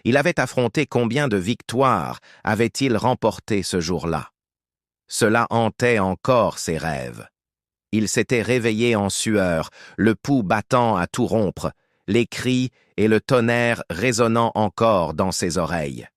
Il avait affronté combien de victoires avait-il remporté ce jour-là? Cela hantait encore ses rêves. Il s'était réveillé en sueur, le pouls battant à tout rompre, les cris et le tonnerre résonnant encore dans ses oreilles.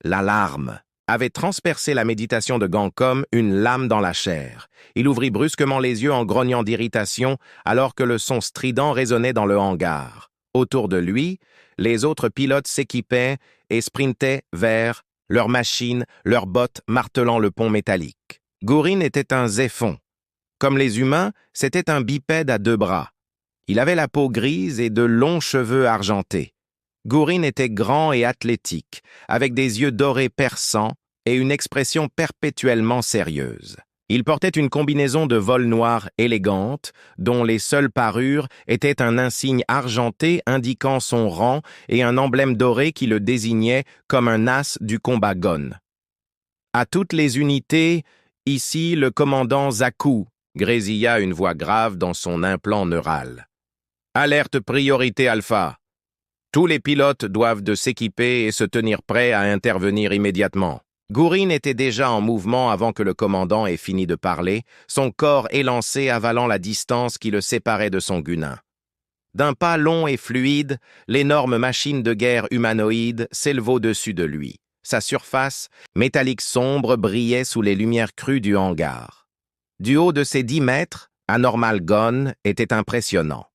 L'alarme avait transpercé la méditation de Gang comme une lame dans la chair. Il ouvrit brusquement les yeux en grognant d'irritation alors que le son strident résonnait dans le hangar. Autour de lui, les autres pilotes s'équipaient et sprintaient vers leurs machines, leurs bottes martelant le pont métallique. Gourin était un zéphon. Comme les humains, c'était un bipède à 2 bras. Il avait la peau grise et de longs cheveux argentés. Gourin était grand et athlétique, avec des yeux dorés perçants et une expression perpétuellement sérieuse. Il portait une combinaison de vol noir élégante, dont les seules parures étaient un insigne argenté indiquant son rang et un emblème doré qui le désignait comme un as du combat Gon. À toutes les unités, ici le commandant Zaku, grésilla une voix grave dans son implant neural. Alerte priorité alpha. Tous les pilotes doivent de s'équiper et se tenir prêts à intervenir immédiatement. Gourin était déjà en mouvement avant que le commandant ait fini de parler, son corps élancé avalant la distance qui le séparait de son gunin. D'un pas long et fluide, l'énorme machine de guerre humanoïde s'éleva au-dessus de lui. Sa surface, métallique sombre, brillait sous les lumières crues du hangar. Du haut de ses 10 mètres, Anormal Gon était impressionnant.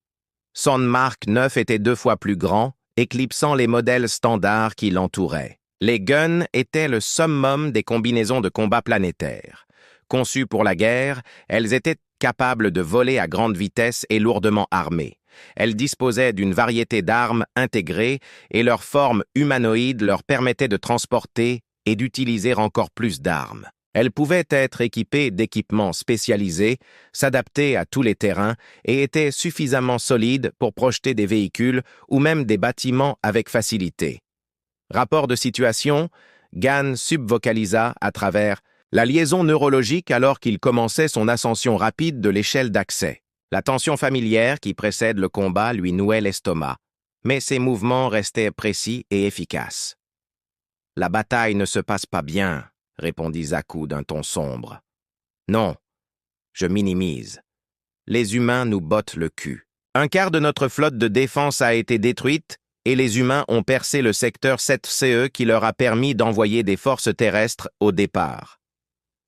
Son Mark 9 était 2 fois plus grand, éclipsant les modèles standards qui l'entouraient. Les guns étaient le summum des combinaisons de combat planétaires. Conçues pour la guerre, elles étaient capables de voler à grande vitesse et lourdement armées. Elles disposaient d'une variété d'armes intégrées et leur forme humanoïde leur permettait de transporter et d'utiliser encore plus d'armes. Elles pouvaient être équipées d'équipements spécialisés, s'adapter à tous les terrains et étaient suffisamment solides pour projeter des véhicules ou même des bâtiments avec facilité. Rapport de situation, Gan subvocalisa à travers la liaison neurologique alors qu'il commençait son ascension rapide de l'échelle d'accès. La tension familière qui précède le combat lui nouait l'estomac, mais ses mouvements restaient précis et efficaces. « La bataille ne se passe pas bien, » répondit Zaku d'un ton sombre. « Non, je minimise. Les humains nous bottent le cul. Un quart de notre flotte de défense a été détruite et les humains ont percé le secteur 7CE qui leur a permis d'envoyer des forces terrestres au départ. »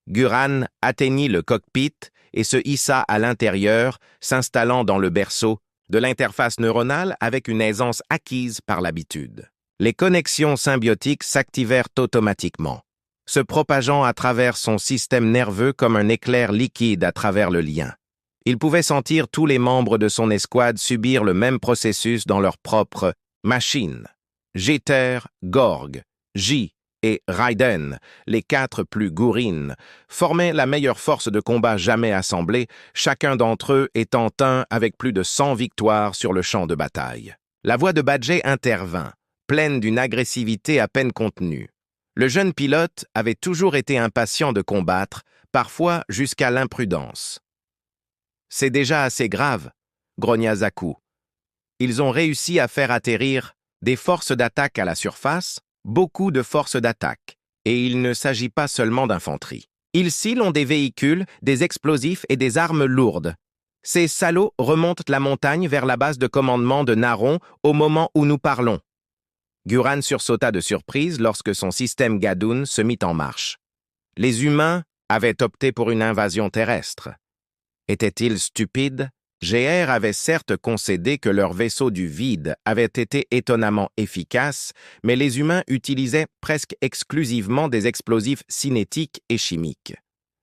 Guran atteignit le cockpit et se hissa à l'intérieur, s'installant dans le berceau de l'interface neuronale avec une aisance acquise par l'habitude. Les connexions symbiotiques s'activèrent automatiquement, se propageant à travers son système nerveux comme un éclair liquide à travers le lien. Il pouvait sentir tous les membres de son escouade subir le même processus dans leur propre machine. Jeter, Gorg, J et Raiden, les 4 plus Gourin, formaient la meilleure force de combat jamais assemblée, chacun d'entre eux étant un avec plus de 100 victoires sur le champ de bataille. La voix de Badger intervint, pleine d'une agressivité à peine contenue. Le jeune pilote avait toujours été impatient de combattre, parfois jusqu'à l'imprudence. « C'est déjà assez grave, » grogna Zaku. « Ils ont réussi à faire atterrir des forces d'attaque à la surface, beaucoup de forces d'attaque, et il ne s'agit pas seulement d'infanterie. Ils ont des véhicules, des explosifs et des armes lourdes. Ces salauds remontent la montagne vers la base de commandement de Naron au moment où nous parlons. » Guran sursauta de surprise lorsque son système Gadoun se mit en marche. Les humains avaient opté pour une invasion terrestre. Étaient-ils stupides? GR avait certes concédé que leur vaisseau du vide avait été étonnamment efficace, mais les humains utilisaient presque exclusivement des explosifs cinétiques et chimiques.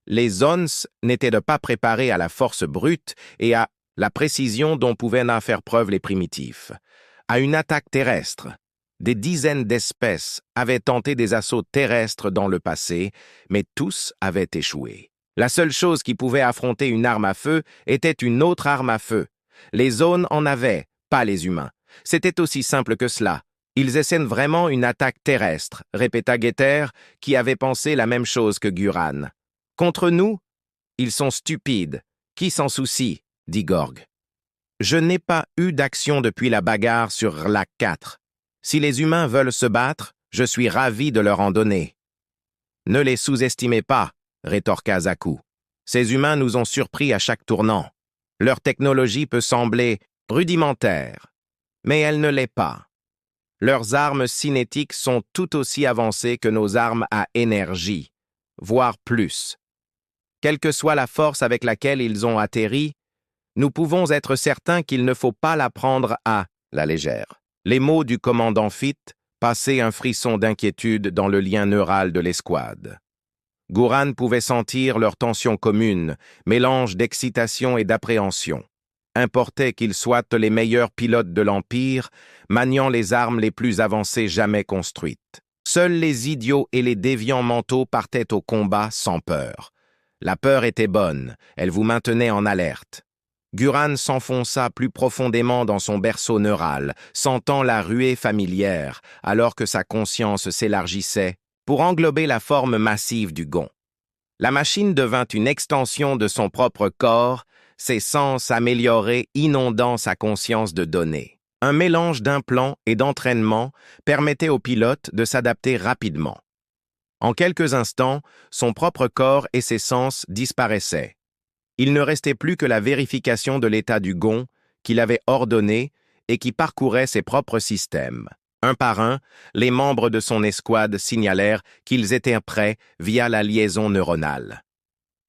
Les Ons n'étaient pas préparés à la force brute et à la précision dont pouvaient en faire preuve les primitifs. À une attaque terrestre, des dizaines d'espèces avaient tenté des assauts terrestres dans le passé, mais tous avaient échoué. La seule chose qui pouvait affronter une arme à feu était une autre arme à feu. Les zones en avaient, pas les humains. C'était aussi simple que cela. Ils essaient vraiment une attaque terrestre, répéta Getter, qui avait pensé la même chose que Guran. Contre nous, ils sont stupides. Qui s'en soucie, dit Gorg. Je n'ai pas eu d'action depuis la bagarre sur Lac 4. Si les humains veulent se battre, je suis ravi de leur en donner. Ne les sous-estimez pas, rétorqua Zaku. Ces humains nous ont surpris à chaque tournant. Leur technologie peut sembler rudimentaire, mais elle ne l'est pas. Leurs armes cinétiques sont tout aussi avancées que nos armes à énergie, voire plus. Quelle que soit la force avec laquelle ils ont atterri, nous pouvons être certains qu'il ne faut pas la prendre à la légère. Les mots du commandant Fit passaient un frisson d'inquiétude dans le lien neural de l'escouade. Gouran pouvait sentir leur tension commune, mélange d'excitation et d'appréhension. Importait qu'ils soient les meilleurs pilotes de l'Empire, maniant les armes les plus avancées jamais construites. Seuls les idiots et les déviants mentaux partaient au combat sans peur. La peur était bonne, elle vous maintenait en alerte. Gouran s'enfonça plus profondément dans son berceau neural, sentant la ruée familière, alors que sa conscience s'élargissait, pour englober la forme massive du gond. La machine devint une extension de son propre corps, ses sens améliorés inondant sa conscience de données. Un mélange d'implants et d'entraînement permettait au pilote de s'adapter rapidement. En quelques instants, son propre corps et ses sens disparaissaient. Il ne restait plus que la vérification de l'état du gond qu'il avait ordonné et qui parcourait ses propres systèmes. Un par un, les membres de son escouade signalèrent qu'ils étaient prêts via la liaison neuronale.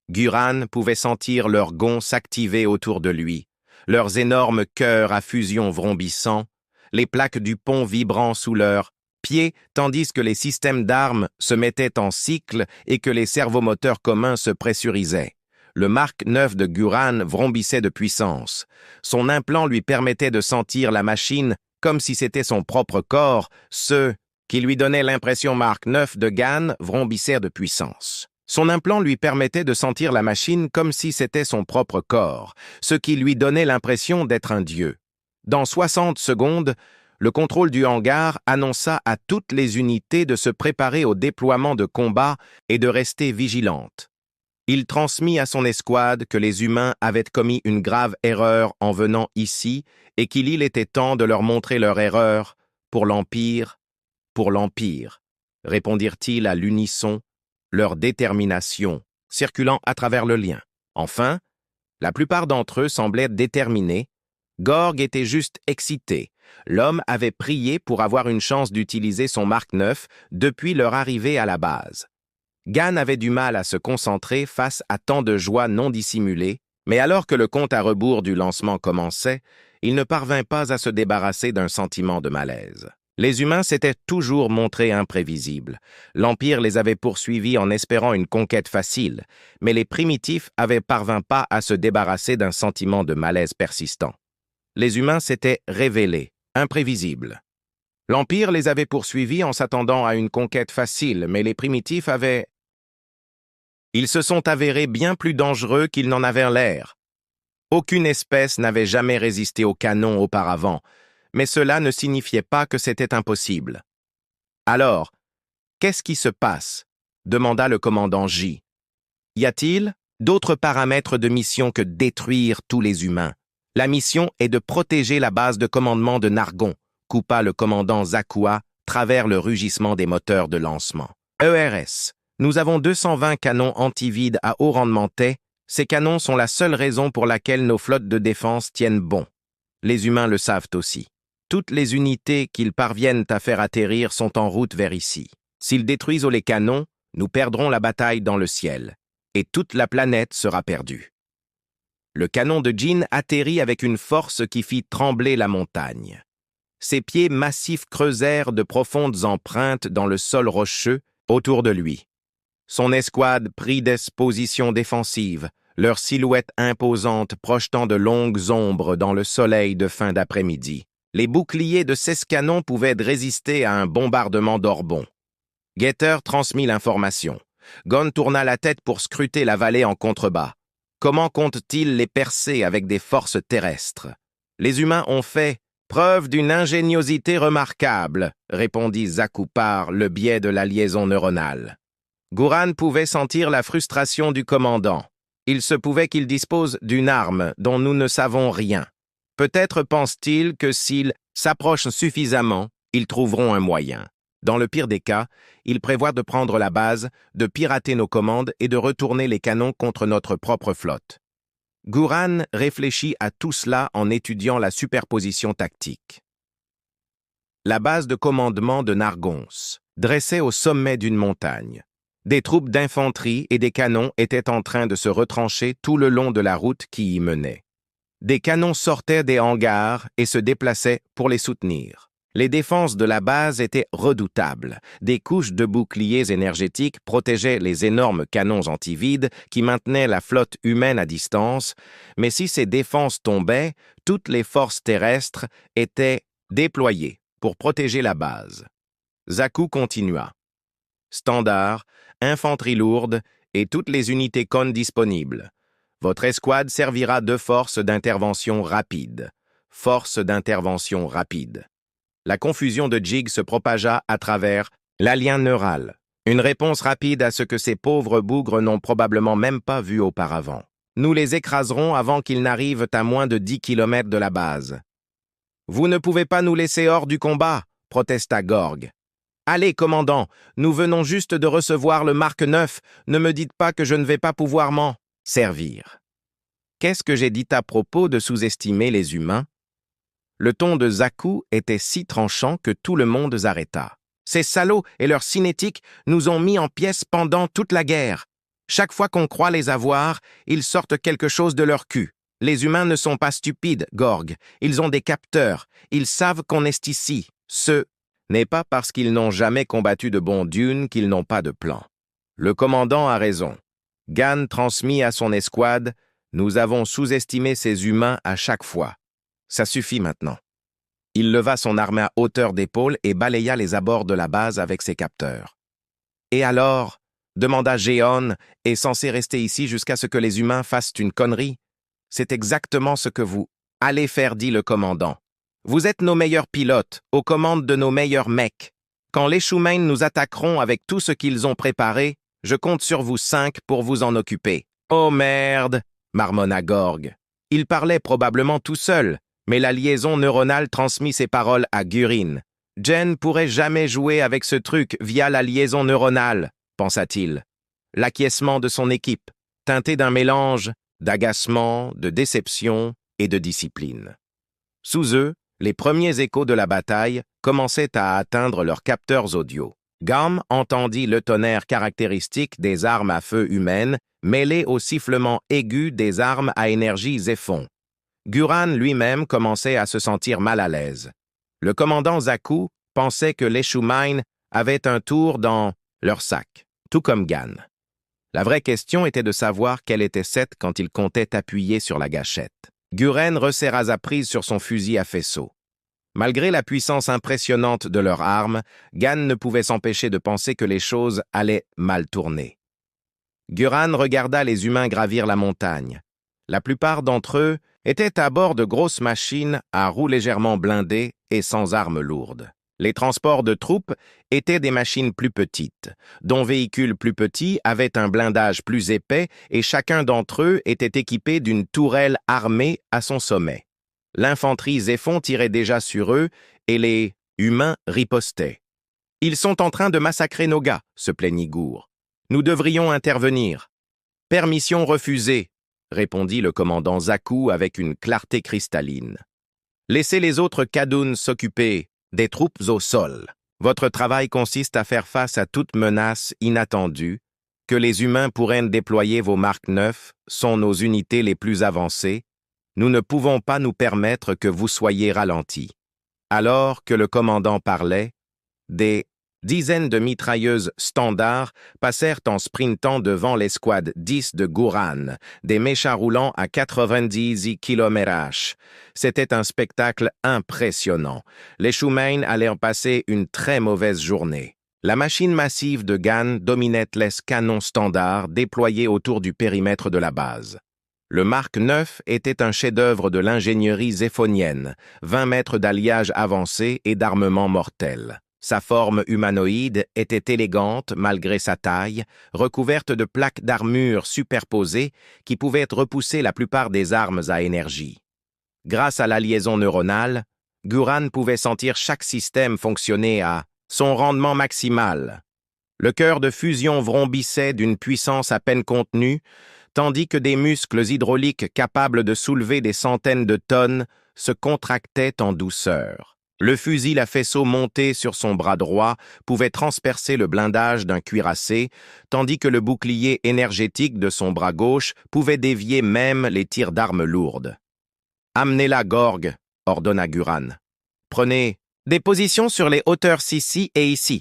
Gouran pouvait sentir leurs gonds s'activer autour de lui, leurs énormes cœurs à fusion vrombissant, les plaques du pont vibrant sous leurs pieds, tandis que les systèmes d'armes se mettaient en cycle et que les servomoteurs communs se pressurisaient. Le Mark 9 de Gouran vrombissait de puissance. Son implant lui permettait de sentir la machine comme si c'était son propre corps, ceux qui lui donnaient l'impression Mark 9 de Gan vrombissaient de puissance. Son implant lui permettait de sentir la machine comme si c'était son propre corps, ce qui lui donnait l'impression d'être un dieu. Dans 60 secondes, le contrôle du hangar annonça à toutes les unités de se préparer au déploiement de combat et de rester vigilantes. Il transmit à son escouade que les humains avaient commis une grave erreur en venant ici et qu'il était temps de leur montrer leur erreur pour l'Empire, répondirent-ils à l'unisson, leur détermination circulant à travers le lien. Enfin, la plupart d'entre eux semblaient déterminés. Gorg était juste excité. L'homme avait prié pour avoir une chance d'utiliser son Mark 9 depuis leur arrivée à la base. Gan avait du mal à se concentrer face à tant de joie non dissimulée, mais alors que le compte à rebours du lancement commençait, il ne parvint pas à se débarrasser d'un sentiment de malaise. Les humains s'étaient toujours montrés imprévisibles. L'Empire les avait poursuivis en espérant une conquête facile, mais les primitifs avaient parvint pas à se débarrasser d'un sentiment de malaise persistant. Les humains s'étaient révélés, imprévisibles. L'Empire les avait poursuivis en s'attendant à une conquête facile, mais les primitifs avaient... Ils se sont avérés bien plus dangereux qu'ils n'en avaient l'air. Aucune espèce n'avait jamais résisté au canon auparavant, mais cela ne signifiait pas que c'était impossible. Alors, qu'est-ce qui se passe? Demanda le commandant J. Y a-t-il d'autres paramètres de mission que détruire tous les humains? La mission est de protéger la base de commandement de Nargon, coupa le commandant Zakua travers le rugissement des moteurs de lancement. ERS. Nous avons 220 canons anti-vide à haut rendement T. Ces canons sont la seule raison pour laquelle nos flottes de défense tiennent bon. Les humains le savent aussi. Toutes les unités qu'ils parviennent à faire atterrir sont en route vers ici. S'ils détruisent les canons, nous perdrons la bataille dans le ciel, et toute la planète sera perdue. Le canon de Jin atterrit avec une force qui fit trembler la montagne. Ses pieds massifs creusèrent de profondes empreintes dans le sol rocheux autour de lui. Son escouade prit des positions défensives, leur silhouette imposante projetant de longues ombres dans le soleil de fin d'après-midi. Les boucliers de 16 canons pouvaient résister à un bombardement d'orbons. Getter transmit l'information. Gon tourna la tête pour scruter la vallée en contrebas. Comment compte-t-il les percer avec des forces terrestres? Les humains ont fait preuve d'une ingéniosité remarquable, répondit Zaku par le biais de la liaison neuronale. Gouran pouvait sentir la frustration du commandant. Il se pouvait qu'il dispose d'une arme dont nous ne savons rien. Peut-être pense-t-il que s'il s'approche suffisamment, ils trouveront un moyen. Dans le pire des cas, ils prévoient de prendre la base, de pirater nos commandes et de retourner les canons contre notre propre flotte. Guran réfléchit à tout cela en étudiant la superposition tactique. La base de commandement de Nargons, dressée au sommet d'une montagne. Des troupes d'infanterie et des canons étaient en train de se retrancher tout le long de la route qui y menait. Des canons sortaient des hangars et se déplaçaient pour les soutenir. Les défenses de la base étaient redoutables. Des couches de boucliers énergétiques protégeaient les énormes canons antivides qui maintenaient la flotte humaine à distance, mais si ces défenses tombaient, toutes les forces terrestres étaient déployées pour protéger la base. Zaku continua. Standard, infanterie lourde et toutes les unités CON disponibles. Votre escouade servira de force d'intervention rapide. Force d'intervention rapide. La confusion de Jig se propagea à travers l'alien neural. Une réponse rapide à ce que ces pauvres bougres n'ont probablement même pas vu auparavant. Nous les écraserons avant qu'ils n'arrivent à moins de 10 km de la base. Vous ne pouvez pas nous laisser hors du combat, protesta Gorg. Allez, commandant, nous venons juste de recevoir le Mark 9, ne me dites pas que je ne vais pas pouvoir m'en servir. Qu'est-ce que j'ai dit à propos de sous-estimer les humains? Le ton de Zaku était si tranchant que tout le monde s'arrêta. Ces salauds et leur cinétique nous ont mis en pièces pendant toute la guerre. Chaque fois qu'on croit les avoir, ils sortent quelque chose de leur cul. Les humains ne sont pas stupides, Gorg. Ils ont des capteurs. Ils savent qu'on est ici. Ce n'est pas parce qu'ils n'ont jamais combattu de bon Dune qu'ils n'ont pas de plan. Le commandant a raison. Gan transmit à son escouade, nous avons sous-estimé ces humains à chaque fois. Ça suffit maintenant. Il leva son arme à hauteur d'épaule et balaya les abords de la base avec ses capteurs. Et alors, demanda Jeon, est censé rester ici jusqu'à ce que les humains fassent une connerie? C'est exactement ce que vous allez faire, dit le commandant. Vous êtes nos meilleurs pilotes, aux commandes de nos meilleurs mecs. Quand les Shumain nous attaqueront avec tout ce qu'ils ont préparé, je compte sur vous 5 pour vous en occuper. Oh merde, marmonna Gorg. Il parlait probablement tout seul, mais la liaison neuronale transmit ses paroles à Gurin. Jen pourrait jamais jouer avec ce truc via la liaison neuronale, pensa-t-il. L'acquiescement de son équipe, teinté d'un mélange d'agacement, de déception et de discipline. Sous eux, les premiers échos de la bataille commençaient à atteindre leurs capteurs audio. Gam entendit le tonnerre caractéristique des armes à feu humaines mêlé au sifflement aigu des armes à énergie Zéphon. Guran lui-même commençait à se sentir mal à l'aise. Le commandant Zaku pensait que les Shumain avaient un tour dans leur sac, tout comme Gan. La vraie question était de savoir quel était Seth quand il comptait appuyer sur la gâchette. Guren resserra sa prise sur son fusil à faisceau. Malgré la puissance impressionnante de leurs armes, Gan ne pouvait s'empêcher de penser que les choses allaient mal tourner. Guran regarda les humains gravir la montagne. La plupart d'entre eux étaient à bord de grosses machines à roues légèrement blindées et sans armes lourdes. Les transports de troupes étaient des machines plus petites, dont véhicules plus petits avaient un blindage plus épais et chacun d'entre eux était équipé d'une tourelle armée à son sommet. L'infanterie Zéphon tirait déjà sur eux et les humains ripostaient. « Ils sont en train de massacrer nos gars », se plaignit Gour. « Nous devrions intervenir. »« Permission refusée », répondit le commandant Zaku avec une clarté cristalline. « Laissez les autres Kadun s'occuper des troupes au sol. Votre travail consiste à faire face à toute menace inattendue. Que les humains pourraient déployer vos Mark 9 sont nos unités les plus avancées. Nous ne pouvons pas nous permettre que vous soyez ralentis. » Alors que le commandant parlait, des dizaines de mitrailleuses standards passèrent en sprintant devant l'escouade 10 de Guran, des méchas roulants à 90 km/h. C'était un spectacle impressionnant. Les Shumain allèrent passer une très mauvaise journée. La machine massive de Gan dominait les canons standards déployés autour du périmètre de la base. Le Mark 9 était un chef-d'œuvre de l'ingénierie zéphonienne, 20 mètres d'alliage avancé et d'armement mortel. Sa forme humanoïde était élégante malgré sa taille, recouverte de plaques d'armure superposées qui pouvaient repousser la plupart des armes à énergie. Grâce à la liaison neuronale, Guran pouvait sentir chaque système fonctionner à son rendement maximal. Le cœur de fusion vrombissait d'une puissance à peine contenue, tandis que des muscles hydrauliques capables de soulever des centaines de tonnes se contractaient en douceur. Le fusil à faisceau monté sur son bras droit pouvait transpercer le blindage d'un cuirassé, tandis que le bouclier énergétique de son bras gauche pouvait dévier même les tirs d'armes lourdes. « Amenez-la, Gorg !» ordonna Guran. « Prenez des positions sur les hauteurs ici et ici. »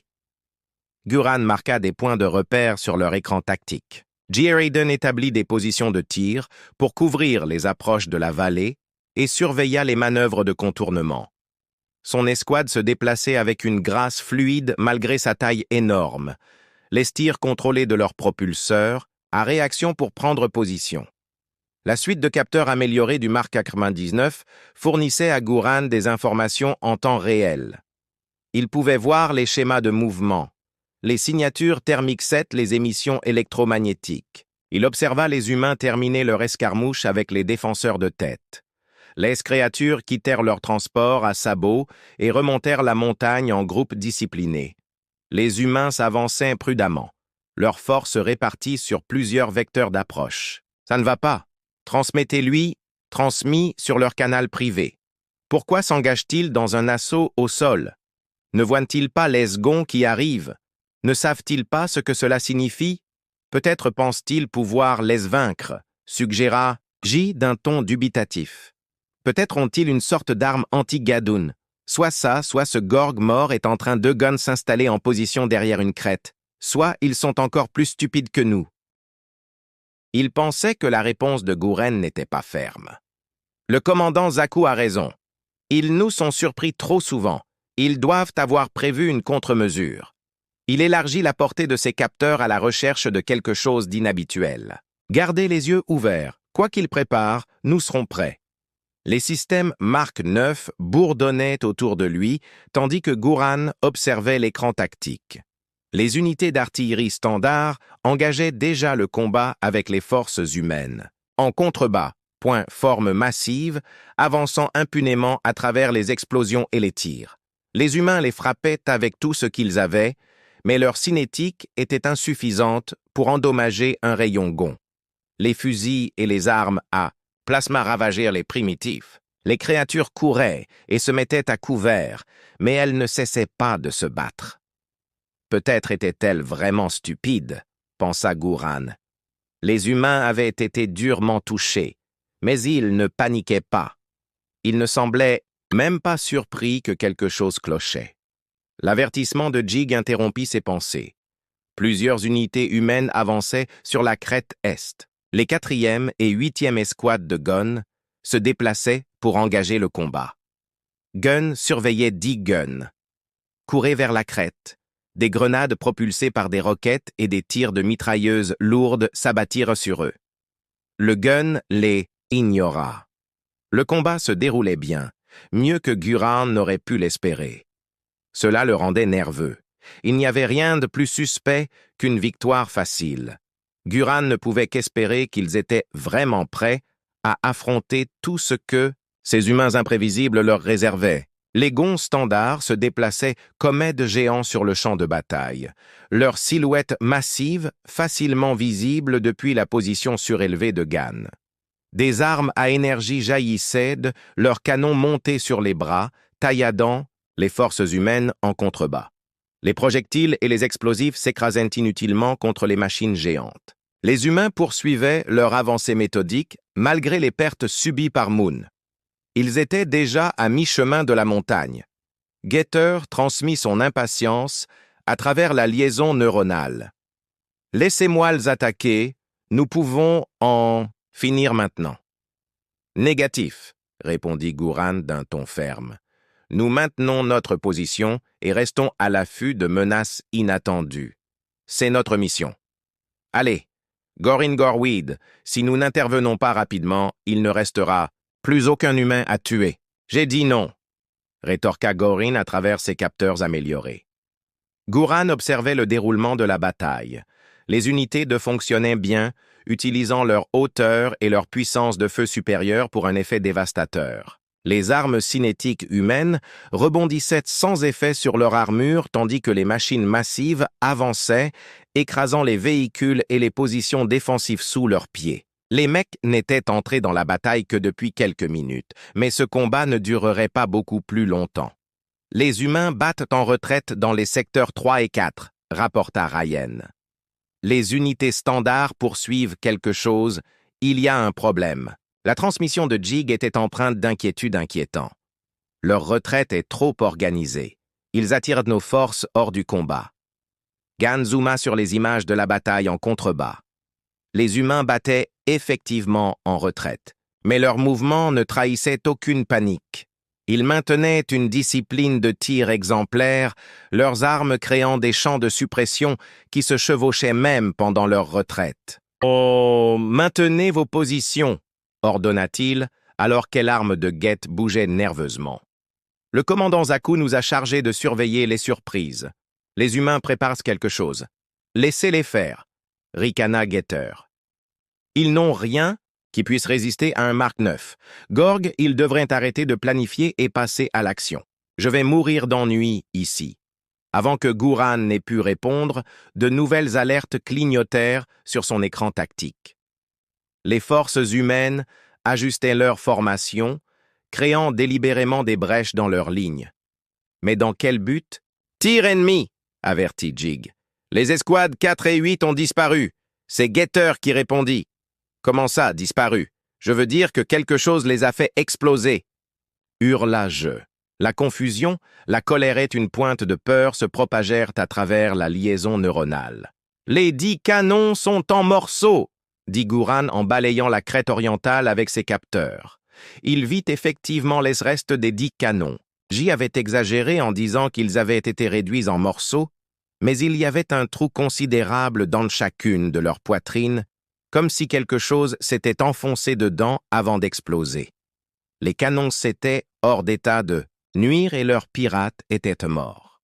Guran marqua des points de repère sur leur écran tactique. G-Raiden établit des positions de tir pour couvrir les approches de la vallée et surveilla les manœuvres de contournement. Son escouade se déplaçait avec une grâce fluide malgré sa taille énorme. Les tirs contrôlés de leurs propulseurs, à réaction pour prendre position. La suite de capteurs améliorés du Mark 99 fournissait à Guran des informations en temps réel. Il pouvait voir les schémas de mouvement, les signatures thermiques 7, les émissions électromagnétiques. Il observa les humains terminer leur escarmouche avec les défenseurs de tête. Les créatures quittèrent leur transport à sabots et remontèrent la montagne en groupes disciplinés. Les humains s'avançaient prudemment, leurs forces réparties sur plusieurs vecteurs d'approche. Ça ne va pas. Transmettez-lui, transmis sur leur canal privé. Pourquoi s'engagent-ils dans un assaut au sol? Ne voient-ils pas les gonds qui arrivent? Ne savent-ils pas ce que cela signifie? Peut-être pensent-ils pouvoir les vaincre, suggéra J d'un ton dubitatif. Peut-être ont-ils une sorte d'arme anti-Gadoun. Soit ça, soit ce Gorg mort est en train de gun s'installer en position derrière une crête. Soit ils sont encore plus stupides que nous. Il pensait que la réponse de Guren n'était pas ferme. Le commandant Zaku a raison. Ils nous sont surpris trop souvent. Ils doivent avoir prévu une contre-mesure. Il élargit la portée de ses capteurs à la recherche de quelque chose d'inhabituel. Gardez les yeux ouverts. Quoi qu'ils préparent, nous serons prêts. Les systèmes Mark 9 bourdonnaient autour de lui, tandis que Guran observait l'écran tactique. Les unités d'artillerie standard engageaient déjà le combat avec les forces humaines. En contrebas, forme massive, avançant impunément à travers les explosions et les tirs. Les humains les frappaient avec tout ce qu'ils avaient, mais leur cinétique était insuffisante pour endommager un rayon gond. Les fusils et les armes à plasma ravagèrent les primitifs. Les créatures couraient et se mettaient à couvert, mais elles ne cessaient pas de se battre. Peut-être étaient-elles vraiment stupides, pensa Guran. Les humains avaient été durement touchés, mais ils ne paniquaient pas. Ils ne semblaient même pas surpris que quelque chose clochait. L'avertissement de Jig interrompit ses pensées. Plusieurs unités humaines avançaient sur la crête est. Les 4e et 8e escouades de Gunn se déplaçaient pour engager le combat. Gunn surveillait 10 guns. Couraient vers la crête. Des grenades propulsées par des roquettes et des tirs de mitrailleuses lourdes s'abattirent sur eux. Le gun les ignora. Le combat se déroulait bien, mieux que Guran n'aurait pu l'espérer. Cela le rendait nerveux. Il n'y avait rien de plus suspect qu'une victoire facile. Guran ne pouvait qu'espérer qu'ils étaient vraiment prêts à affronter tout ce que ces humains imprévisibles leur réservaient. Les gonds standards se déplaçaient comme aides géants sur le champ de bataille, leur silhouette massive facilement visible depuis la position surélevée de Gan. Des armes à énergie jaillissaient, leurs canons montés sur les bras, tailladant les forces humaines en contrebas. Les projectiles et les explosifs s'écrasaient inutilement contre les machines géantes. Les humains poursuivaient leur avancée méthodique malgré les pertes subies par Moon. Ils étaient déjà à mi-chemin de la montagne. Getter transmit son impatience à travers la liaison neuronale. « Laissez-moi les attaquer, nous pouvons en finir maintenant. »« Négatif, » répondit Guran d'un ton ferme. « Nous maintenons notre position et restons à l'affût de menaces inattendues. C'est notre mission. Allez, Gorin Gorweed, si nous n'intervenons pas rapidement, il ne restera plus aucun humain à tuer. J'ai dit non, rétorqua Gorin à travers ses capteurs améliorés. Guran observait le déroulement de la bataille. Les unités fonctionnaient bien, utilisant leur hauteur et leur puissance de feu supérieure pour un effet dévastateur. Les armes cinétiques humaines rebondissaient sans effet sur leur armure tandis que les machines massives avançaient, écrasant les véhicules et les positions défensives sous leurs pieds. Les mecs n'étaient entrés dans la bataille que depuis quelques minutes, mais ce combat ne durerait pas beaucoup plus longtemps. Les humains battent en retraite dans les secteurs 3 et 4, rapporta Ryan. Les unités standards poursuivent quelque chose, il y a un problème. La transmission de Jig était empreinte d'inquiétude inquiétant. Leur retraite est trop organisée. Ils attirent nos forces hors du combat. Gan zooma sur les images de la bataille en contrebas. Les humains battaient effectivement en retraite, mais leur mouvement ne trahissait aucune panique. Ils maintenaient une discipline de tir exemplaire, leurs armes créant des champs de suppression qui se chevauchaient même pendant leur retraite. « Oh, maintenez vos positions !» ordonna-t-il, alors quelle arme de guette bougeait nerveusement. Le commandant Zaku nous a chargés de surveiller les surprises. Les humains préparent quelque chose. Laissez-les faire, ricana Getter. Ils n'ont rien qui puisse résister à un Mark IX. Gorg, ils devraient arrêter de planifier et passer à l'action. Je vais mourir d'ennui ici. Avant que Guran n'ait pu répondre, de nouvelles alertes clignotèrent sur son écran tactique. Les forces humaines ajustaient leur formation, créant délibérément des brèches dans leurs lignes. Mais dans quel but? « Tir ennemi !» avertit Jig. « Les escouades 4 et 8 ont disparu. C'est Getter qui répondit. »« Comment ça, disparu? Je veux dire que quelque chose les a fait exploser. » Hurla-je. La confusion, la colère et une pointe de peur se propagèrent à travers la liaison neuronale. « Les 10 canons sont en morceaux !» dit Guran en balayant la crête orientale avec ses capteurs. Il vit effectivement les restes des 10 canons. J avait exagéré en disant qu'ils avaient été réduits en morceaux, mais il y avait un trou considérable dans chacune de leurs poitrines, comme si quelque chose s'était enfoncé dedans avant d'exploser. Les canons s'étaient hors d'état de nuire et leurs pirates étaient morts.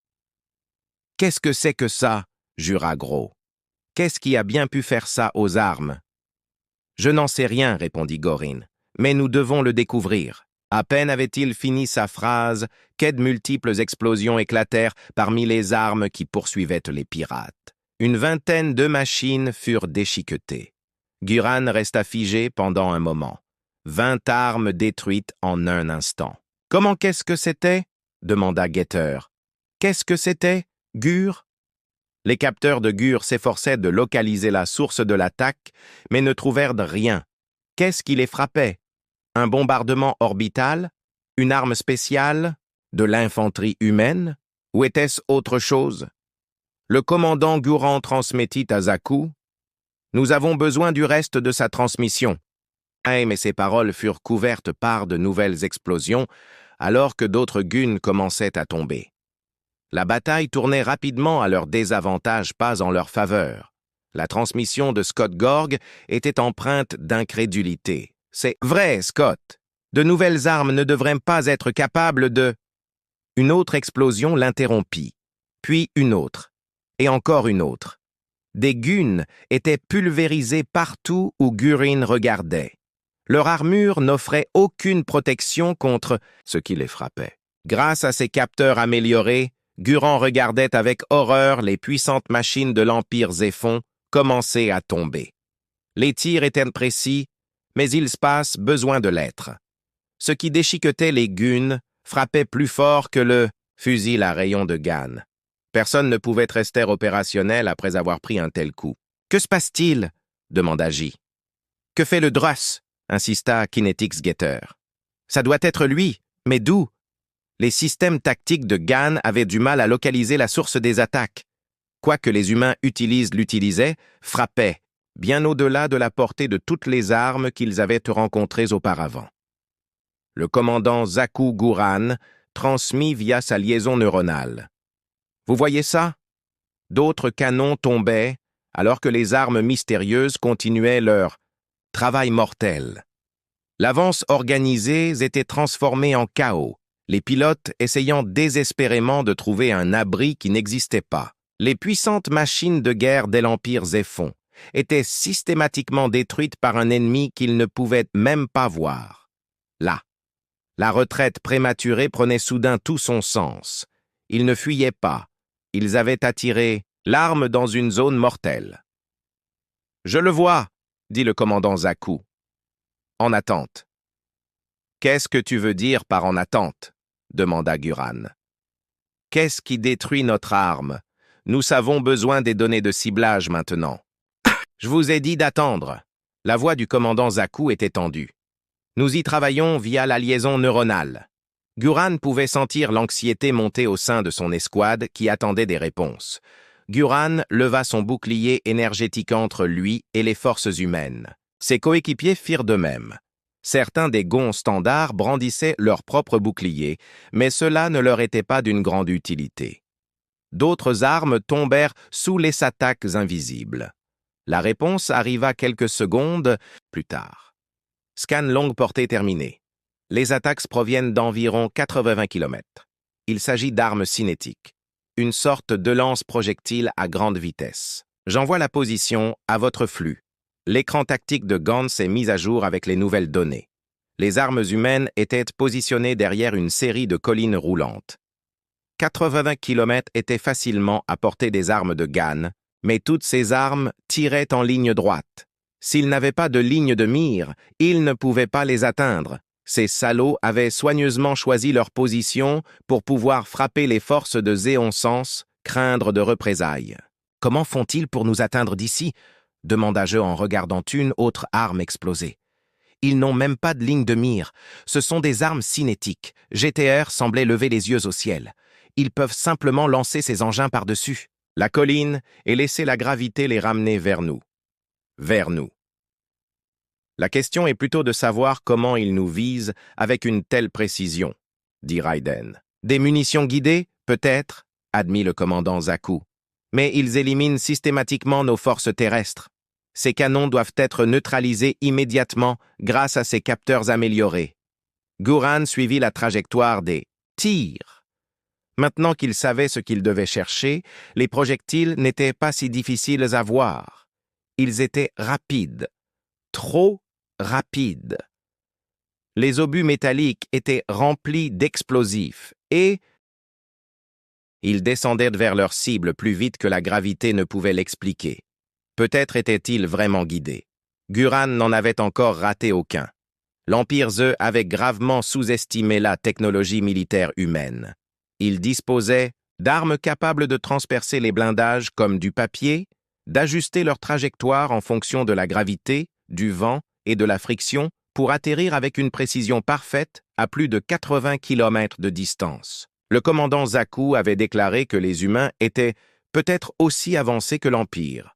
« Qu'est-ce que c'est que ça ?» jura Gros. « Qu'est-ce qui a bien pu faire ça aux armes ?» « Je n'en sais rien, répondit Gorin, mais nous devons le découvrir. » À peine avait-il fini sa phrase qu'aide multiples explosions éclatèrent parmi les armes qui poursuivaient les pirates. Une vingtaine de machines furent déchiquetées. Guran resta figé pendant un moment. 20 armes détruites en un instant. « Comment qu'est-ce que c'était » demanda Getter. « Qu'est-ce que c'était, Gur ?» Les capteurs de Gur s'efforçaient de localiser la source de l'attaque, mais ne trouvèrent rien. Qu'est-ce qui les frappait? Un bombardement orbital? Une arme spéciale? De l'infanterie humaine? Ou était-ce autre chose? Le commandant Guran transmettit à Zaku. « Nous avons besoin du reste de sa transmission. » Mais ces paroles furent couvertes par de nouvelles explosions, alors que d'autres guns commençaient à tomber. La bataille tournait rapidement à leur désavantage, pas en leur faveur. La transmission de Scott Gorg était empreinte d'incrédulité. « C'est vrai, Scott. De nouvelles armes ne devraient pas être capables de... » Une autre explosion l'interrompit, puis une autre, et encore une autre. Des guns étaient pulvérisés partout où Gurin regardait. Leur armure n'offrait aucune protection contre ce qui les frappait. Grâce à ses capteurs améliorés, Guran regardait avec horreur les puissantes machines de l'Empire Zéphon commencer à tomber. Les tirs étaient précis, mais il se passe besoin de l'être. Ce qui déchiquetait les guns frappait plus fort que le fusil à rayon de Gan. Personne ne pouvait rester opérationnel après avoir pris un tel coup. « Que se passe-t-il » demanda J. « Que fait le Druss » insista Kinetics Getter. « Ça doit être lui, mais d'où » Les systèmes tactiques de Gan avaient du mal à localiser la source des attaques. Quoi que les humains l'utilisaient, frappait, bien au-delà de la portée de toutes les armes qu'ils avaient rencontrées auparavant. Le commandant Zaku Guran transmit via sa liaison neuronale. « Vous voyez ça? D'autres canons tombaient, alors que les armes mystérieuses continuaient leur travail mortel. L'avance organisée était transformée en chaos, les pilotes essayant désespérément de trouver un abri qui n'existait pas. Les puissantes machines de guerre de l'Empire Zéphon étaient systématiquement détruites par un ennemi qu'ils ne pouvaient même pas voir. Là, La retraite prématurée prenait soudain tout son sens. Ils ne fuyaient pas. Ils avaient attiré l'arme dans une zone mortelle. « Je le vois !» dit le commandant Zaku. « En attente. »« Qu'est-ce que tu veux dire par en attente ?» demanda Guran. « Qu'est-ce qui détruit notre arme? Nous avons besoin des données de ciblage maintenant. »« Je vous ai dit d'attendre. » La voix du commandant Zaku était tendue. « Nous y travaillons via la liaison neuronale. » Guran pouvait sentir l'anxiété monter au sein de son escouade qui attendait des réponses. Guran leva son bouclier énergétique entre lui et les forces humaines. Ses coéquipiers firent de même. Certains des gonds standards brandissaient leur propre bouclier, mais cela ne leur était pas d'une grande utilité. D'autres armes tombèrent sous les attaques invisibles. La réponse arriva quelques secondes plus tard. Scan longue portée terminé. Les attaques proviennent d'environ 80 km. Il s'agit d'armes cinétiques, une sorte de lance-projectile à grande vitesse. J'envoie la position à votre flux. L'écran tactique de Gantz est mis à jour avec les nouvelles données. Les armes humaines étaient positionnées derrière une série de collines roulantes. 80 km étaient facilement à portée des armes de Gan, mais toutes ces armes tiraient en ligne droite. S'ils n'avaient pas de ligne de mire, ils ne pouvaient pas les atteindre. Ces salauds avaient soigneusement choisi leur position pour pouvoir frapper les forces de Zéon Sens, craindre de représailles. « Comment font-ils pour nous atteindre d'ici » demanda-je en regardant une autre arme exploser. « Ils n'ont même pas de ligne de mire. Ce sont des armes cinétiques. GTR semblait lever les yeux au ciel. Ils peuvent simplement lancer ces engins par-dessus la colline et laisser la gravité les ramener vers nous. Vers nous. La question est plutôt de savoir comment ils nous visent avec une telle précision, dit Raiden. Des munitions guidées, peut-être, admit le commandant Zaku. Mais ils éliminent systématiquement nos forces terrestres. Ces canons doivent être neutralisés immédiatement grâce à ces capteurs améliorés. Guran suivit la trajectoire des tirs. Maintenant qu'il savait ce qu'il devait chercher, les projectiles n'étaient pas si difficiles à voir. Ils étaient rapides, trop rapides. Les obus métalliques étaient remplis d'explosifs et ils descendaient vers leur cible plus vite que la gravité ne pouvait l'expliquer. Peut-être étaient-ils vraiment guidés. Guran n'en avait encore raté aucun. L'Empire Zeu avait gravement sous-estimé la technologie militaire humaine. Il disposait d'armes capables de transpercer les blindages comme du papier, d'ajuster leur trajectoire en fonction de la gravité, du vent et de la friction pour atterrir avec une précision parfaite à plus de 80 km de distance. Le commandant Zaku avait déclaré que les humains étaient peut-être aussi avancés que l'Empire.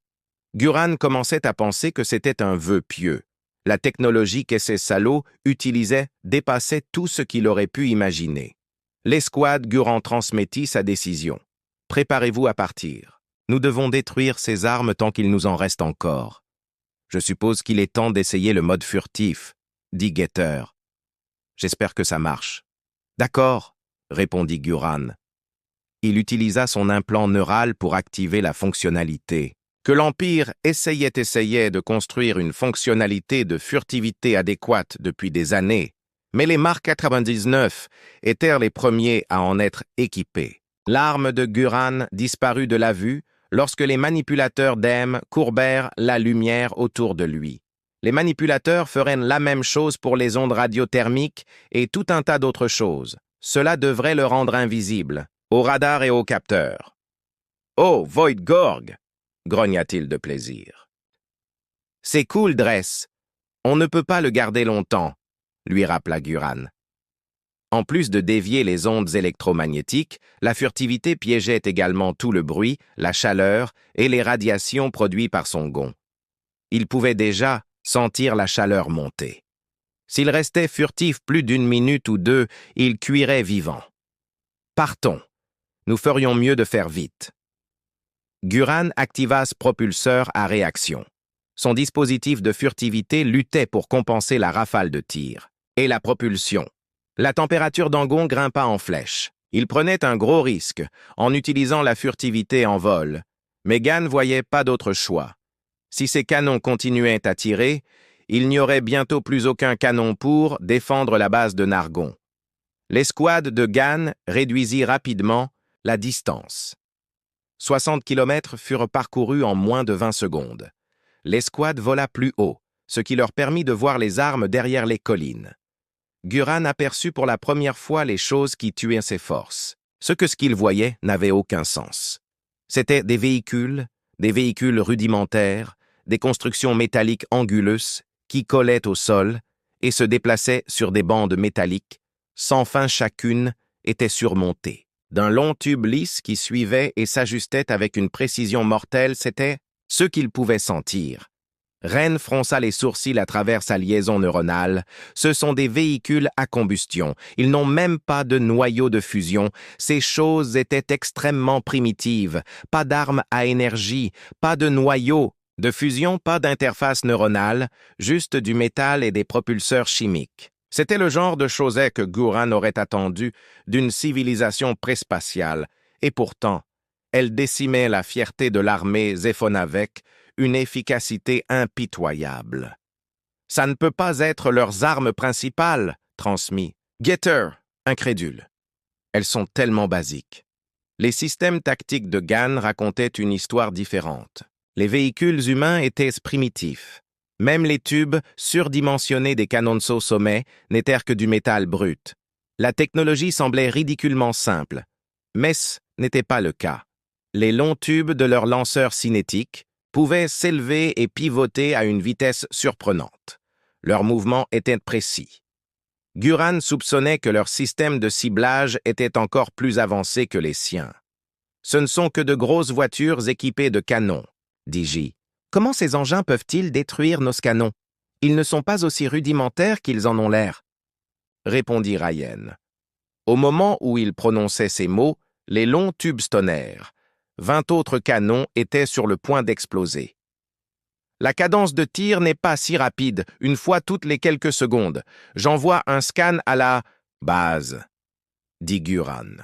Guran commençait à penser que c'était un vœu pieux. La technologie que ces salauds utilisaient dépassait tout ce qu'il aurait pu imaginer. L'escouade Guran transmettit sa décision. « Préparez-vous à partir. Nous devons détruire ces armes tant qu'il nous en reste encore. Je suppose qu'il est temps d'essayer le mode furtif, dit Getter. J'espère que ça marche. D'accord, répondit Guran. Il utilisa son implant neural pour activer la fonctionnalité. Que l'Empire essayait de construire une fonctionnalité de furtivité adéquate depuis des années, mais les Mark 99 étaient les premiers à en être équipés. L'arme de Guran disparut de la vue lorsque les manipulateurs d'EM courbèrent la lumière autour de lui. Les manipulateurs feraient la même chose pour les ondes radiothermiques et tout un tas d'autres choses. Cela devrait le rendre invisible, au radar et au capteur. « Oh, Void Gorg !» grogna-t-il de plaisir. « C'est cool, Dress. On ne peut pas le garder longtemps, » lui rappela Guran. En plus de dévier les ondes électromagnétiques, la furtivité piégeait également tout le bruit, la chaleur et les radiations produites par son gond. Il pouvait déjà sentir la chaleur monter. S'il restait furtif plus d'une minute ou deux, il cuirait vivant. « Partons. Nous ferions mieux de faire vite. » Guran activa ce propulseur à réaction. Son dispositif de furtivité luttait pour compenser la rafale de tir. Et la propulsion. La température d'Angon grimpa en flèche. Il prenait un gros risque en utilisant la furtivité en vol. Mais Gan voyait pas d'autre choix. Si ses canons continuaient à tirer, il n'y aurait bientôt plus aucun canon pour défendre la base de Nargon. L'escouade de Gan réduisit rapidement la distance. 60 kilomètres furent parcourus en moins de 20 secondes. L'escouade vola plus haut, ce qui leur permit de voir les armes derrière les collines. Guran aperçut pour la première fois les choses qui tuaient ses forces. Ce qu'il voyait n'avait aucun sens. C'étaient des véhicules rudimentaires, des constructions métalliques anguleuses qui collaient au sol et se déplaçaient sur des bandes métalliques, sans fin chacune, était surmontée d'un long tube lisse qui suivait et s'ajustait avec une précision mortelle. C'était ce qu'il pouvait sentir. Ren fronça les sourcils à travers sa liaison neuronale. Ce sont des véhicules à combustion. Ils n'ont même pas de noyau de fusion. Ces choses étaient extrêmement primitives. Pas d'armes à énergie, pas de noyau de fusion, pas d'interface neuronale, juste du métal et des propulseurs chimiques. C'était le genre de choses que Guran aurait attendu d'une civilisation préspatiale. Et pourtant, elle décimait la fierté de l'armée Zephon avec une efficacité impitoyable. « Ça ne peut pas être leurs armes principales », transmit Getter, incrédule. Elles sont tellement basiques. Les systèmes tactiques de Gan racontaient une histoire différente. Les véhicules humains étaient primitifs. Même les tubes surdimensionnés des canons au sommet n'étaient que du métal brut. La technologie semblait ridiculement simple, mais ce n'était pas le cas. Les longs tubes de leurs lanceurs cinétiques pouvaient s'élever et pivoter à une vitesse surprenante. Leurs mouvements étaient précis. Guran soupçonnait que leur système de ciblage était encore plus avancé que les siens. « Ce ne sont que de grosses voitures équipées de canons, » dit J. « Comment ces engins peuvent-ils détruire nos canons? Ils ne sont pas aussi rudimentaires qu'ils en ont l'air. » Répondit Ryan. Au moment où il prononçait ces mots, les longs tubes tonnèrent. 20 autres canons étaient sur le point d'exploser. La cadence de tir n'est pas si rapide, une fois toutes les quelques secondes. J'envoie un scan à la base, dit Guran.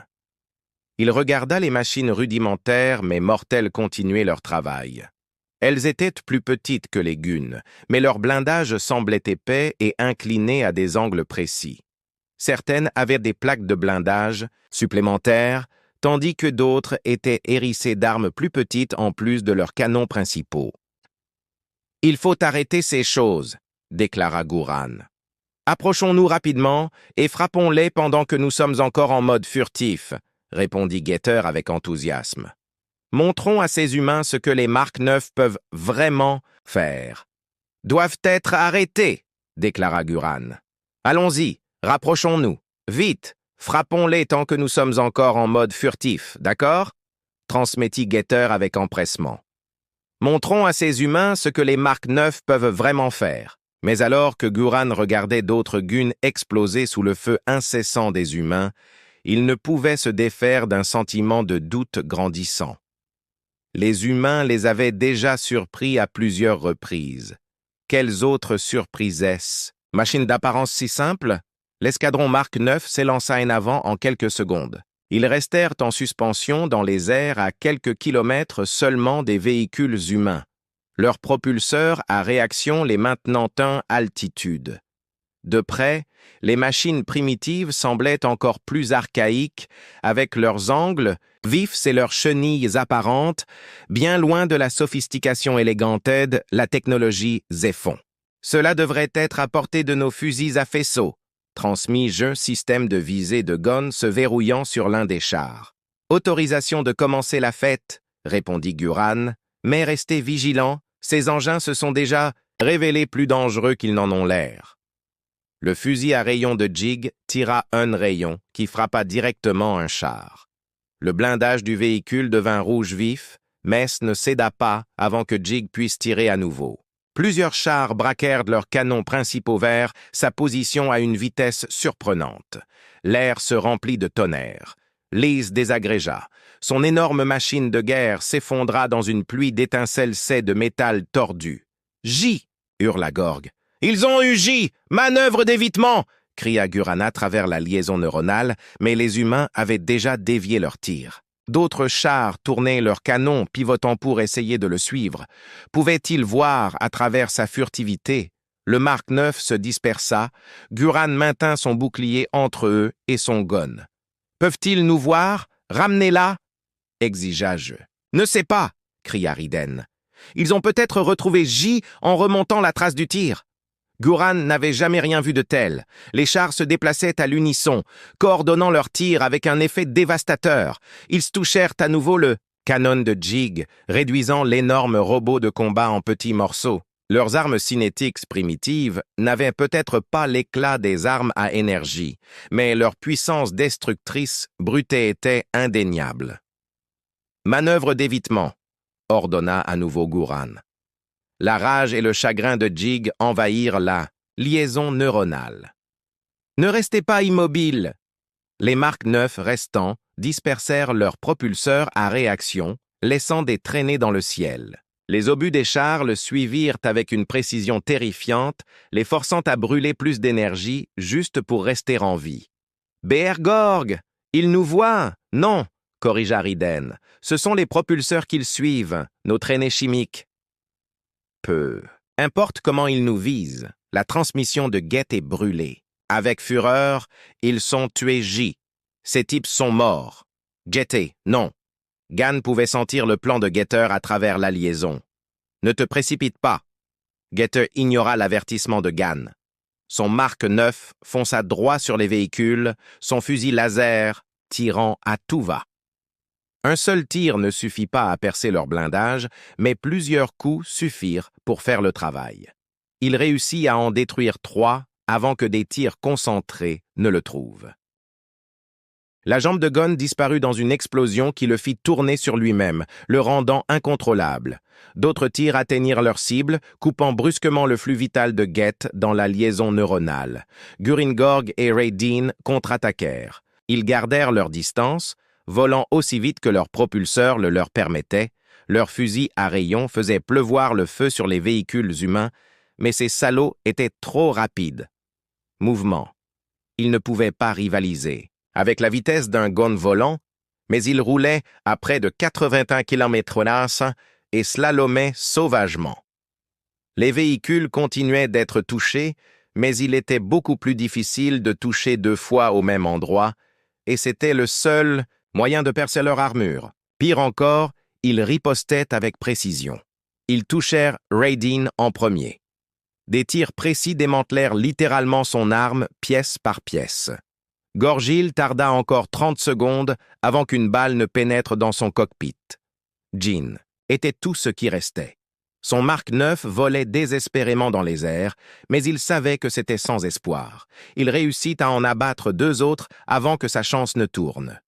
Il regarda les machines rudimentaires mais mortelles continuer leur travail. Elles étaient plus petites que les Guns, mais leur blindage semblait épais et incliné à des angles précis. Certaines avaient des plaques de blindage supplémentaires, tandis que d'autres étaient hérissées d'armes plus petites en plus de leurs canons principaux. « Il faut arrêter ces choses, » déclara Guran. « Approchons-nous rapidement et frappons-les pendant que nous sommes encore en mode furtif, » répondit Getter avec enthousiasme. « Montrons à ces humains ce que les Mark 9 peuvent vraiment faire. »« Doivent être arrêtés, » déclara Guran. « Allons-y, rapprochons-nous. Vite, frappons-les tant que nous sommes encore en mode furtif, d'accord ?» transmettit Getter avec empressement. Montrons à ces humains ce que les Mark 9 peuvent vraiment faire. Mais alors que Guran regardait d'autres Guns exploser sous le feu incessant des humains, il ne pouvait se défaire d'un sentiment de doute grandissant. Les humains les avaient déjà surpris à plusieurs reprises. Quelles autres surprises est-ce? Machine d'apparence si simple? L'escadron Mark 9 s'élança en avant en quelques secondes. Ils restèrent en suspension dans les airs à quelques kilomètres seulement des véhicules humains, leurs propulseurs à réaction les maintenant à altitude. De près, les machines primitives semblaient encore plus archaïques, avec leurs angles vifs et leurs chenilles apparentes, bien loin de la sophistication élégante de la technologie Zephon. Cela devrait être à portée de nos fusils à faisceau, transmis un système de visée de gun se verrouillant sur l'un des chars. Autorisation de commencer la fête, répondit Guran, mais restez vigilants, ces engins se sont déjà révélés plus dangereux qu'ils n'en ont l'air. Le fusil à rayon de Jig tira un rayon qui frappa directement un char. Le blindage du véhicule devint rouge vif, mais ne céda pas avant que Jig puisse tirer à nouveau. Plusieurs chars braquèrent leurs canons principaux vers sa position à une vitesse surprenante. L'air se remplit de tonnerre. Lise désagrégea. Son énorme machine de guerre s'effondra dans une pluie d'étincelles de métal tordu. « J !» hurla Gorg. « Ils ont eu J! Manœuvre d'évitement !» cria Guran à travers la liaison neuronale, mais les humains avaient déjà dévié leur tir. D'autres chars tournaient leurs canons, pivotant pour essayer de le suivre. Pouvaient-ils voir à travers sa furtivité? Le Mark IX se dispersa, Guran maintint son bouclier entre eux et son gun. « Peuvent-ils nous voir? Ramenez-la » exigea-je. « Ne sais pas » cria Riden. « Ils ont peut-être retrouvé J en remontant la trace du tir. » Guran n'avait jamais rien vu de tel. Les chars se déplaçaient à l'unisson, coordonnant leurs tirs avec un effet dévastateur. Ils se touchèrent à nouveau le canon de Jig, réduisant l'énorme robot de combat en petits morceaux. Leurs armes cinétiques primitives n'avaient peut-être pas l'éclat des armes à énergie, mais leur puissance destructrice brutée était indéniable. « Manœuvre d'évitement », ordonna à nouveau Guran. La rage et le chagrin de Jig envahirent la liaison neuronale. « Ne restez pas immobile !» Les Mark IX restants dispersèrent leurs propulseurs à réaction, laissant des traînées dans le ciel. Les obus des chars le suivirent avec une précision terrifiante, les forçant à brûler plus d'énergie juste pour rester en vie. « Beergorg, ils nous voient !»« Non !» corrigea Riden. « Ce sont les propulseurs qu'ils suivent, nos traînées chimiques. » Peu. Importe comment ils nous visent, la transmission de Geth est brûlée. Avec fureur, ils sont tués J. Ces types sont morts. Getter, non. Gan pouvait sentir le plan de Getter à travers la liaison. Ne te précipite pas. Getter ignora l'avertissement de Gan. Son Mark IX fonça droit sur les véhicules, son fusil laser tirant à tout va. Un seul tir ne suffit pas à percer leur blindage, mais plusieurs coups suffirent pour faire le travail. Il réussit à en détruire 3 avant que des tirs concentrés ne le trouvent. La jambe de Gon disparut dans une explosion qui le fit tourner sur lui-même, le rendant incontrôlable. D'autres tirs atteignirent leur cible, coupant brusquement le flux vital de Geth dans la liaison neuronale. Guringorg et Raiden contre-attaquèrent. Ils gardèrent leur distance, volant aussi vite que leur propulseur le leur permettait. Leurs fusils à rayons faisaient pleuvoir le feu sur les véhicules humains, mais ces salauds étaient trop rapides. Mouvement. Ils ne pouvaient pas rivaliser. Avec la vitesse d'un gun volant, mais ils roulaient à près de 81 km/h et slalomaient sauvagement. Les véhicules continuaient d'être touchés, mais il était beaucoup plus difficile de toucher 2 fois au même endroit, et c'était le seul moyen de percer leur armure. Pire encore, ils ripostaient avec précision. Ils touchèrent Raiden en premier. Des tirs précis démantelèrent littéralement son arme, pièce par pièce. Gorgil tarda encore 30 secondes avant qu'une balle ne pénètre dans son cockpit. Jin était tout ce qui restait. Son Mark IX volait désespérément dans les airs, mais il savait que c'était sans espoir. Il réussit à en abattre 2 autres avant que sa chance ne tourne.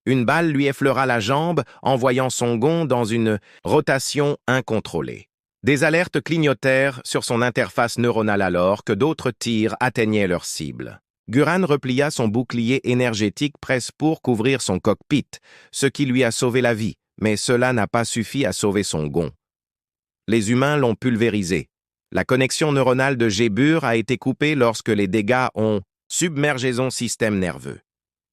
Une balle lui effleura la jambe, envoyant son gond dans une rotation incontrôlée. Des alertes clignotèrent sur son interface neuronale alors que d'autres tirs atteignaient leur cible. Guran replia son bouclier énergétique presque pour couvrir son cockpit, ce qui lui a sauvé la vie, mais cela n'a pas suffi à sauver son gond. Les humains l'ont pulvérisé. La connexion neuronale de Gébur a été coupée lorsque les dégâts ont submergé son système nerveux.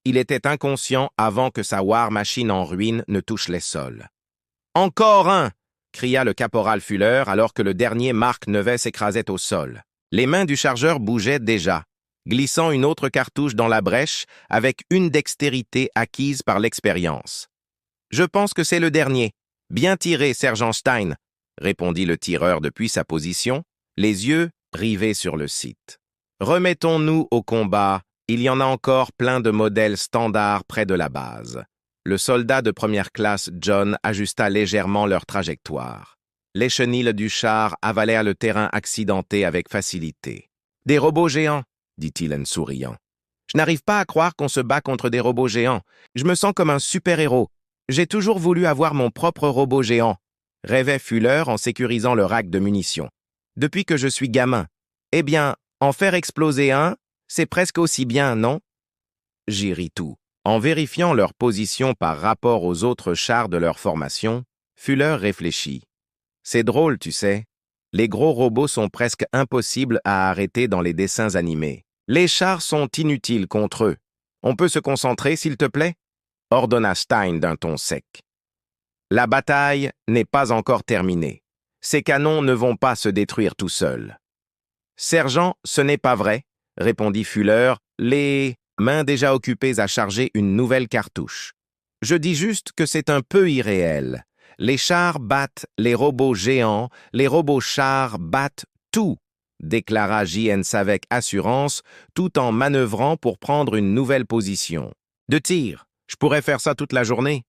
Il était inconscient avant que sa War Machine en ruine ne touche les sols. « Encore un !» cria le caporal Fuller alors que le dernier Mark IX s'écrasait au sol. Les mains du chargeur bougeaient déjà, glissant une autre cartouche dans la brèche avec une dextérité acquise par l'expérience. « Je pense que c'est le dernier. Bien tiré, sergent Stein !» répondit le tireur depuis sa position, les yeux rivés sur le site. « Remettons-nous au combat. Il y en a encore plein de modèles standards près de la base. » Le soldat de première classe John ajusta légèrement leur trajectoire. Les chenilles du char avalèrent le terrain accidenté avec facilité. « Des robots géants !» dit-il en souriant. « Je n'arrive pas à croire qu'on se bat contre des robots géants. Je me sens comme un super-héros. J'ai toujours voulu avoir mon propre robot géant. » rêvait Fuller en sécurisant le rack de munitions. « Depuis que je suis gamin. Eh bien, en faire exploser un, c'est presque aussi bien, non ?» J'y ris tout. En vérifiant leur position par rapport aux autres chars de leur formation, Fuller réfléchit. « C'est drôle, tu sais. Les gros robots sont presque impossibles à arrêter dans les dessins animés. Les chars sont inutiles contre eux. On peut se concentrer, s'il te plaît ?» ordonna Stein d'un ton sec. « La bataille n'est pas encore terminée. Ces canons ne vont pas se détruire tout seuls. » Sergent, ce n'est pas vrai, répondit Fuller, les mains déjà occupées à charger une nouvelle cartouche. Je dis juste que c'est un peu irréel. Les chars battent les robots géants, les robots chars battent tout, déclara J.N. avec assurance, tout en manœuvrant pour prendre une nouvelle position. De tir, je pourrais faire ça toute la journée.